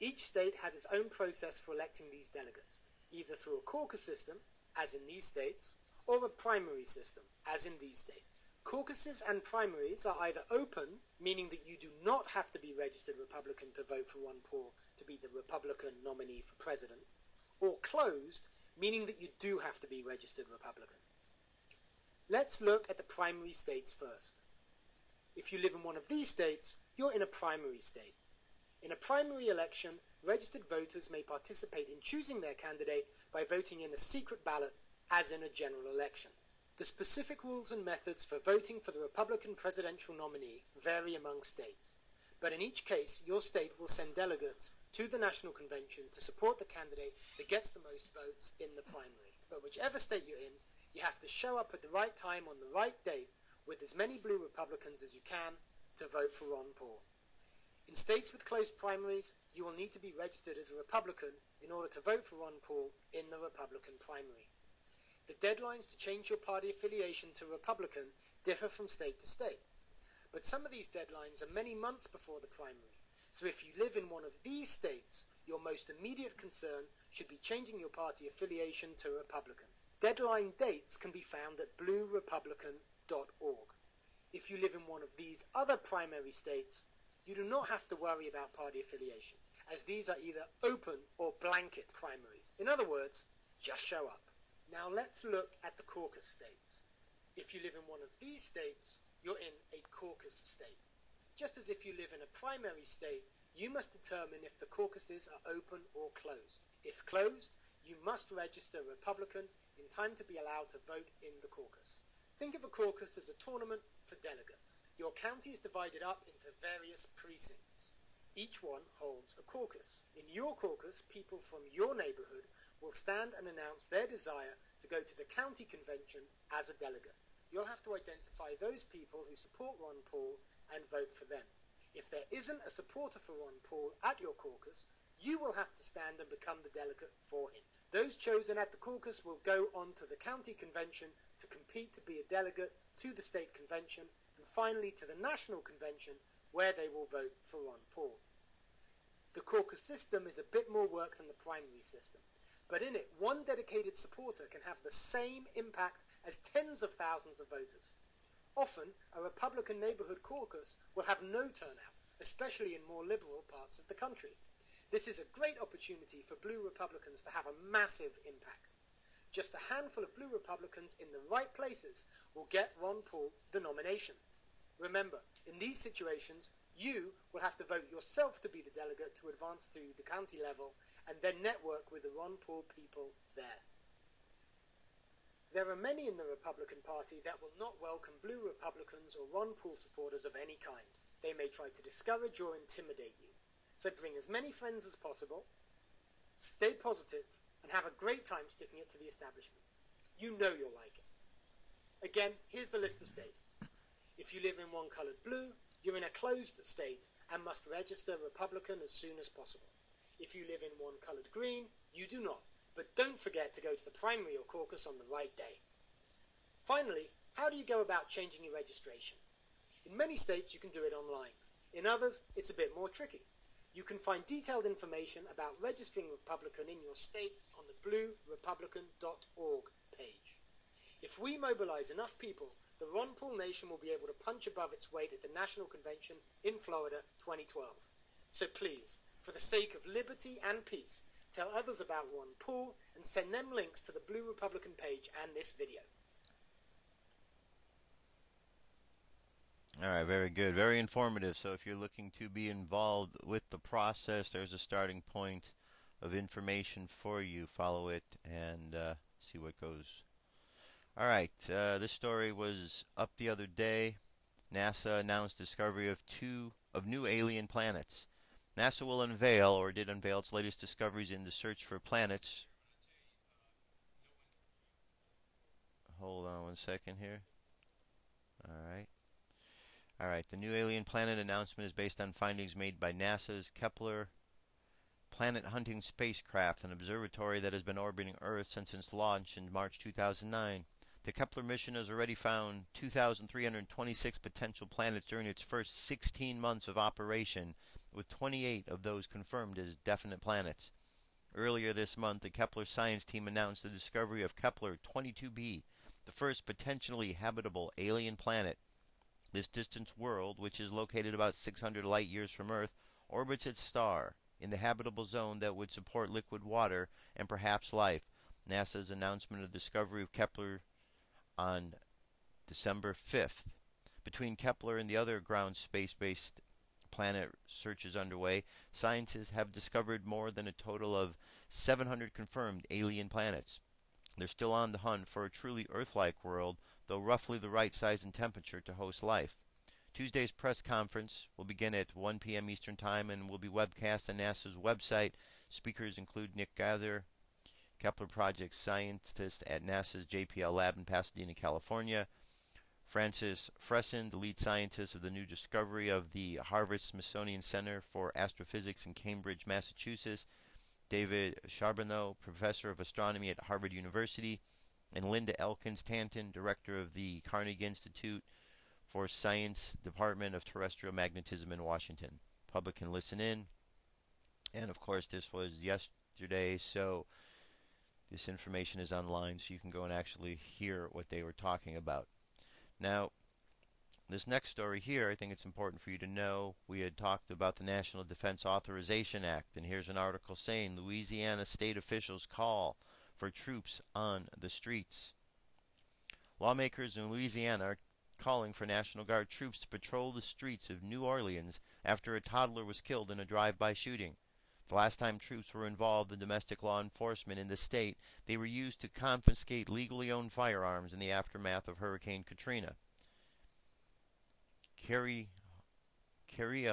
Each state has its own process for electing these delegates, either through a caucus system, as in these states, or a primary system, as in these states. Caucuses and primaries are either open, meaning that you do not have to be registered Republican to vote for Ron Paul to be the Republican nominee for president, or closed, meaning that you do have to be registered Republican. Let's look at the primary states first. If you live in one of these states, you're in a primary state. In a primary election, registered voters may participate in choosing their candidate by voting in a secret ballot, as in a general election. The specific rules and methods for voting for the Republican presidential nominee vary among states, but in each case, your state will send delegates to the National Convention to support the candidate that gets the most votes in the primary. But whichever state you're in, you have to show up at the right time on the right date with as many blue Republicans as you can to vote for Ron Paul. In states with closed primaries, you will need to be registered as a Republican in order to vote for Ron Paul in the Republican primary. The deadlines to change your party affiliation to Republican differ from state to state, but some of these deadlines are many months before the primary, so if you live in one of these states, your most immediate concern should be changing your party affiliation to Republican. Deadline dates can be found at bluerepublican.org. If you live in one of these other primary states, you do not have to worry about party affiliation, as these are either open or blanket primaries. In other words, just show up. Now let's look at the caucus states. If you live in one of these states, you're in a caucus state. Just as if you live in a primary state, you must determine if the caucuses are open or closed. If closed, you must register Republican in time to be allowed to vote in the caucus. Think of a caucus as a tournament for delegates. Your county is divided up into various precincts. Each one holds a caucus. In your caucus, people from your neighborhood will stand and announce their desire to go to the county convention as a delegate. You'll have to identify those people who support Ron Paul and vote for them. If there isn't a supporter for Ron Paul at your caucus, you will have to stand and become the delegate for him. Those chosen at the caucus will go on to the county convention to compete to be a delegate to the state convention and finally to the national convention where they will vote for Ron Paul. The caucus system is a bit more work than the primary system, but in it, one dedicated supporter can have the same impact as tens of thousands of voters. Often, a Republican neighborhood caucus will have no turnout, especially in more liberal parts of the country. This is a great opportunity for blue Republicans to have a massive impact. Just a handful of blue Republicans in the right places will get Ron Paul the nomination. Remember, in these situations, you will have to vote yourself to be the delegate to advance to the county level and then network with the Ron Paul people there. There are many in the Republican Party that will not welcome blue Republicans or Ron Paul supporters of any kind. They may try to discourage or intimidate you. So bring as many friends as possible, stay positive, and have a great time sticking it to the establishment. You know you'll like it. Again, here's the list of states. If you live in one colored blue, you're in a closed state and must register Republican as soon as possible. If you live in one colored green, you do not, but don't forget to go to the primary or caucus on the right day. Finally, how do you go about changing your registration? In many states, you can do it online. In others, it's a bit more tricky. You can find detailed information about registering Republican in your state on the bluerepublican.org page. If we mobilize enough people, the Ron Paul Nation will be able to punch above its weight at the National Convention in Florida 2012. So please, for the sake of liberty and peace, tell others about Ron Paul and send them links to the Blue Republican page and this video. All right, very good. Very informative. So if you're looking to be involved with the process, there's a starting point of information for you. Follow it and see what goes. All right, this story was up the other day. NASA announced discovery of new alien planets. NASA will unveil, or did unveil, its latest discoveries in the search for planets. hold on one second here. Alright. Alright, the new alien planet announcement is based on findings made by NASA's Kepler planet hunting spacecraft, an observatory that has been orbiting Earth since its launch in March 2009. The Kepler mission has already found 2,326 potential planets during its first 16 months of operation, with 28 of those confirmed as definite planets. Earlier this month, the Kepler science team announced the discovery of Kepler 22b, the first potentially habitable alien planet. This distant world, which is located about 600 light-years from Earth, orbits its star in the habitable zone that would support liquid water and perhaps life. NASA's announcement of the discovery of Kepler on December 5th. Between Kepler and the other ground space-based planet searches underway, scientists have discovered more than a total of 700 confirmed alien planets. They're still on the hunt for a truly Earth-like world, though roughly the right size and temperature to host life. Tuesday's press conference will begin at 1 p.m. Eastern Time and will be webcast on NASA's website. Speakers include Nick Gather, Kepler Project scientist at NASA's JPL lab in Pasadena, California; Francis Fresson, the lead scientist of the new discovery of the Harvard-Smithsonian Center for Astrophysics in Cambridge, Massachusetts; David Charbonneau, professor of astronomy at Harvard University; and Linda Elkins-Tanton, director of the Carnegie Institute for Science Department of Terrestrial Magnetism in Washington. Public can listen in. And of course, this was yesterday, so this information is online, so you can go and actually hear what they were talking about. Now, this next story here, I think it's important for you to know. We had talked about the National Defense Authorization Act, and here's an article saying Louisiana state officials call for troops on the streets. Lawmakers in Louisiana are calling for National Guard troops to patrol the streets of New Orleans after a toddler was killed in a drive-by shooting. The last time troops were involved in domestic law enforcement in the state, they were used to confiscate legally owned firearms in the aftermath of Hurricane Katrina. Keria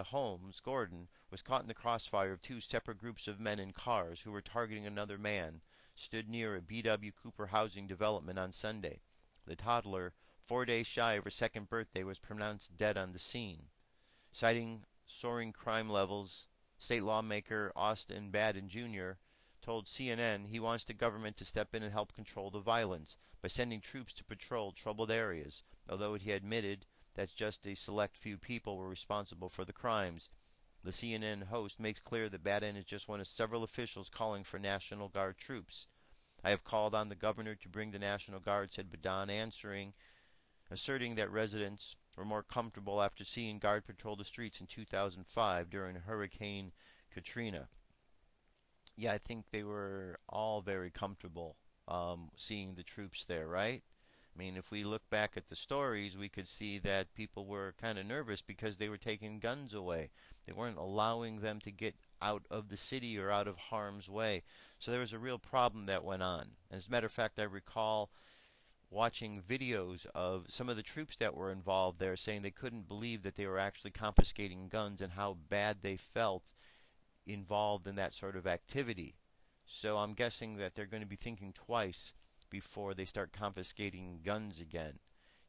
Holmes Gordon was caught in the crossfire of two separate groups of men in cars who were targeting another man, stood near a B.W. Cooper housing development on Sunday. The toddler, 4 days shy of her second birthday, was pronounced dead on the scene. Citing soaring crime levels, state lawmaker Austin Baden Jr. told CNN he wants the government to step in and help control the violence by sending troops to patrol troubled areas, although he admitted that just a select few people were responsible for the crimes. The CNN host makes clear that Baden is just one of several officials calling for National Guard troops. I have called on the governor to bring the National Guard, said Baden, asserting that residents were more comfortable after seeing Guard patrol the streets in 2005 during Hurricane Katrina. Yeah, I think they were all very comfortable seeing the troops there, right? I mean, if we look back at the stories, we could see that people were kind of nervous because they were taking guns away. They weren't allowing them to get out of the city or out of harm's way. So there was a real problem that went on. As a matter of fact, I recall watching videos of some of the troops that were involved there saying they couldn't believe that they were actually confiscating guns and how bad they felt involved in that sort of activity. So I'm guessing that they're going to be thinking twice before they start confiscating guns again.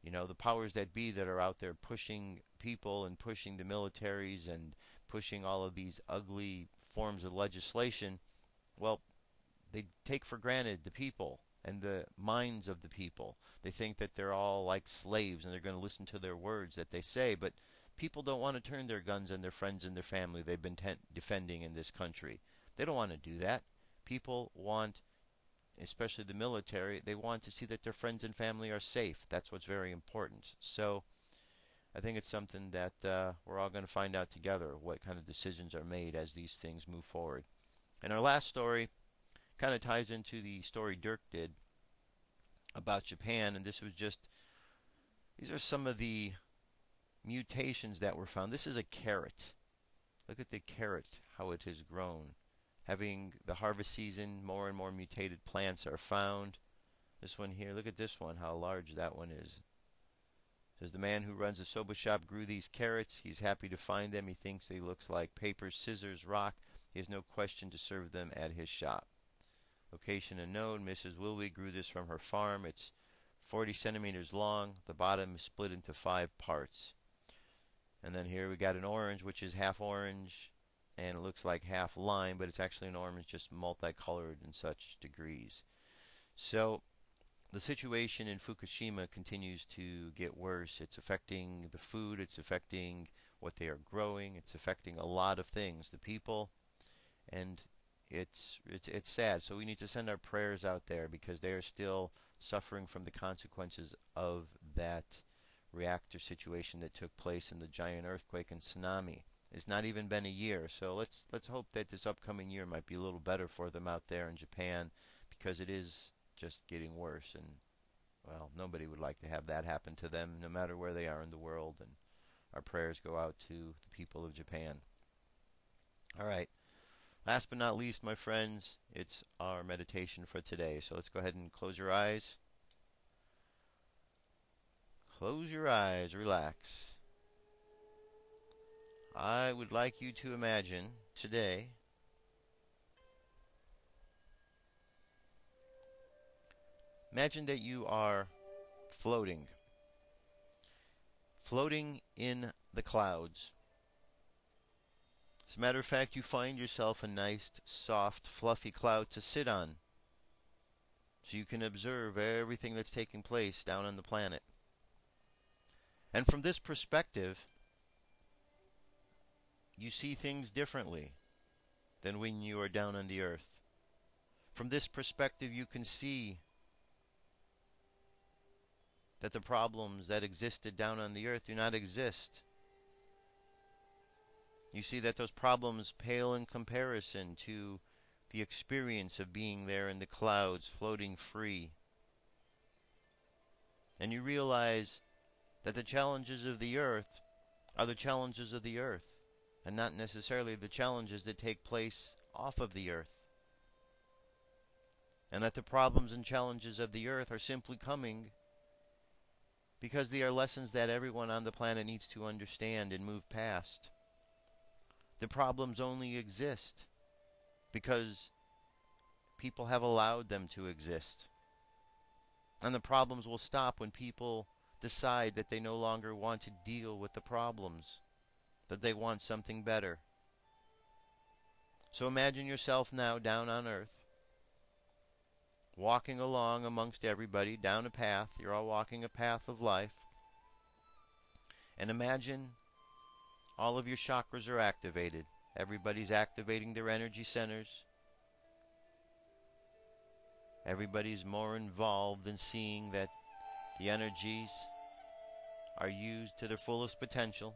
You know, the powers that be that are out there pushing people and pushing the militaries and pushing all of these ugly forms of legislation, well, they take for granted the people and the minds of the people. They think that they're all like slaves and they're going to listen to their words that they say, but people don't want to turn their guns on their friends and their family they've been defending in this country. They don't want to do that. People want, especially the military, they want to see that their friends and family are safe. That's what's very important. So I think it's something that we're all going to find out together, what kind of decisions are made as these things move forward. And our last story kind of ties into the story Dirk did about Japan, and this was just, these are some of the mutations that were found. This is a carrot. Look at the carrot, how it has grown. Having the harvest season, more and more mutated plants are found. This one here, look at this one, how large that one is. It says the man who runs a soba shop grew these carrots. He's happy to find them. He thinks they look like paper, scissors, rock. He has no question to serve them at his shop. Location unknown. Mrs. Wilby grew this from her farm. It's 40 centimeters long. The bottom is split into 5 parts. And then here we got an orange, which is half orange, and it looks like half lime, but it's actually an orange, just multicolored in such degrees. So the situation in Fukushima continues to get worse. It's affecting the food, it's affecting what they are growing, it's affecting a lot of things, the people, and it's sad. So we need to send our prayers out there because they are still suffering from the consequences of that reactor situation that took place in the giant earthquake and tsunami. It's not even been a year, so let's hope that this upcoming year might be a little better for them out there in Japan, because it is just getting worse, and well, nobody would like to have that happen to them, no matter where they are in the world. And our prayers go out to the people of Japan. All right, last but not least, my friends, it's our meditation for today. So let's go ahead and close your eyes. Close your eyes, relax. I would like you to imagine today imagine that you are floating in the clouds. As a matter of fact, you find yourself a nice, soft, fluffy cloud to sit on, so you can observe everything that's taking place down on the planet. And from this perspective, you see things differently than when you are down on the earth. From this perspective, you can see that the problems that existed down on the earth do not exist. You see that those problems pale in comparison to the experience of being there in the clouds, floating free. And you realize that the challenges of the earth are the challenges of the earth, and not necessarily the challenges that take place off of the earth. And that the problems and challenges of the earth are simply coming because they are lessons that everyone on the planet needs to understand and move past. The problems only exist because people have allowed them to exist. And the problems will stop when people decide that they no longer want to deal with the problems, that they want something better. So imagine yourself now down on earth, walking along amongst everybody down a path. You're all walking a path of life. And imagine all of your chakras are activated. Everybody's activating their energy centers. Everybody's more involved in seeing that the energies are used to their fullest potential.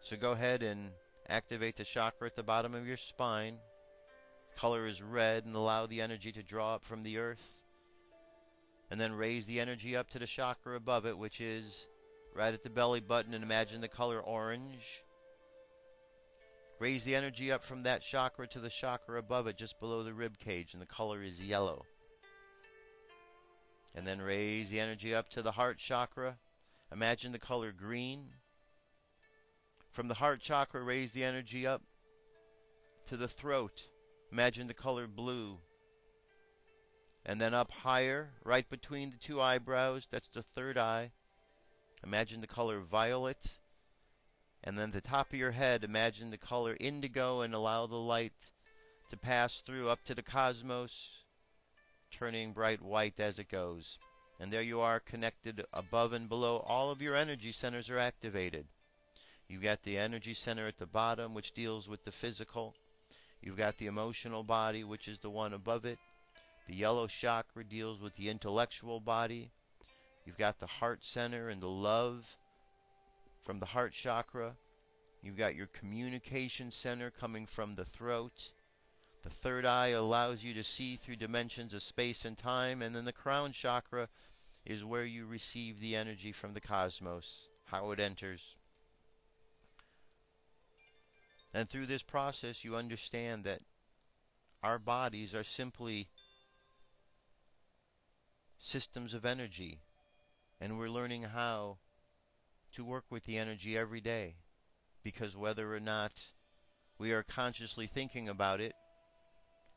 So go ahead and activate the chakra at the bottom of your spine. Color is red, and allow the energy to draw up from the earth. And then raise the energy up to the chakra above it, which is right at the belly button, and imagine the color orange. Raise the energy up from that chakra to the chakra above it, just below the rib cage, and the color is yellow. And then raise the energy up to the heart chakra. Imagine the color green. From the heart chakra, raise the energy up to the throat. Imagine the color blue. And then up higher, right between the two eyebrows, that's the third eye. Imagine the color violet. And then the top of your head, imagine the color indigo, and allow the light to pass through up to the cosmos, turning bright white as it goes. And there you are, connected above and below. All of your energy centers are activated. You've got the energy center at the bottom, which deals with the physical. You've got the emotional body, which is the one above it. The yellow chakra deals with the intellectual body. You've got the heart center and the love from the heart chakra. You've got your communication center coming from the throat. The third eye allows you to see through dimensions of space and time. And then the crown chakra is where you receive the energy from the cosmos, how it enters. And through this process, you understand that our bodies are simply systems of energy. And we're learning how to work with the energy every day. Because whether or not we are consciously thinking about it,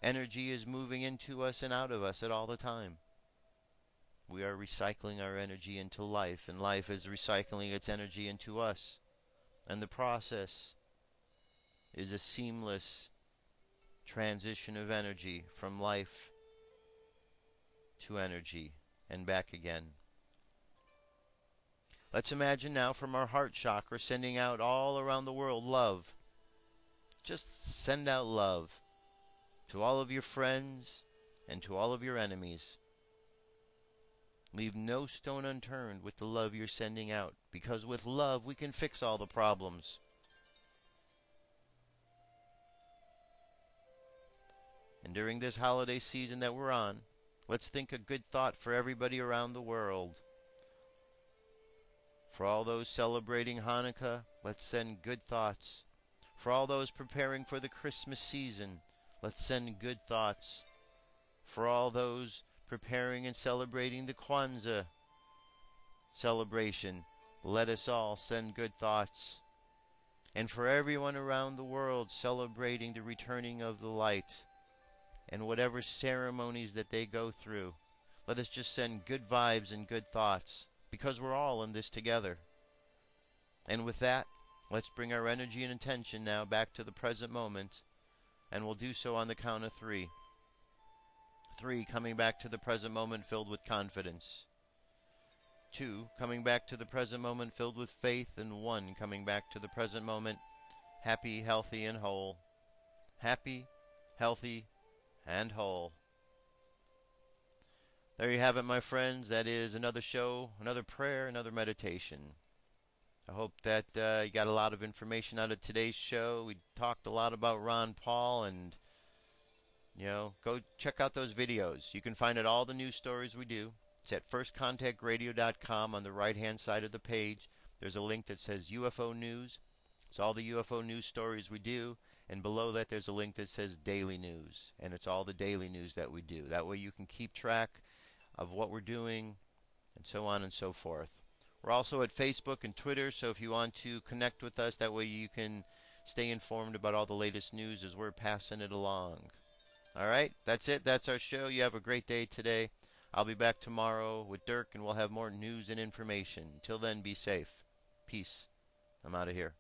energy is moving into us and out of us at all the time. We are recycling our energy into life, and life is recycling its energy into us. And the process is a seamless transition of energy from life to energy and back again. Let's imagine now from our heart chakra sending out all around the world love. Just send out love to all of your friends and to all of your enemies. Leave no stone unturned with the love you're sending out, because with love we can fix all the problems. And during this holiday season that we're on, let's think a good thought for everybody around the world. For all those celebrating Hanukkah, let's send good thoughts. For all those preparing for the Christmas season, let's send good thoughts. For all those preparing and celebrating the Kwanzaa celebration, let us all send good thoughts. And for everyone around the world celebrating the returning of the light and whatever ceremonies that they go through, let us just send good vibes and good thoughts, because we're all in this together. And with that, let's bring our energy and attention now back to the present moment, and we'll do so on the count of 3. 3, coming back to the present moment filled with confidence. 2, coming back to the present moment filled with faith. And 1, coming back to the present moment happy, healthy, and whole. Happy, healthy, and whole. There you have it, my friends. That is another show, another prayer, another meditation. I hope that you got a lot of information out of today's show. We talked a lot about Ron Paul, and go check out those videos. You can find out all the news stories we do. It's at firstcontactradio.com. On the right-hand side of the page, there's a link that says UFO News. It's all the UFO news stories we do. And below that, there's a link that says Daily News. And it's all the daily news that we do. That way you can keep track of what we're doing, and so on and so forth. We're also at Facebook and Twitter, so if you want to connect with us, that way you can stay informed about all the latest news as we're passing it along. All right, that's it. That's our show. You have a great day today. I'll be back tomorrow with Dirk, and we'll have more news and information. Till then, be safe. Peace. I'm out of here.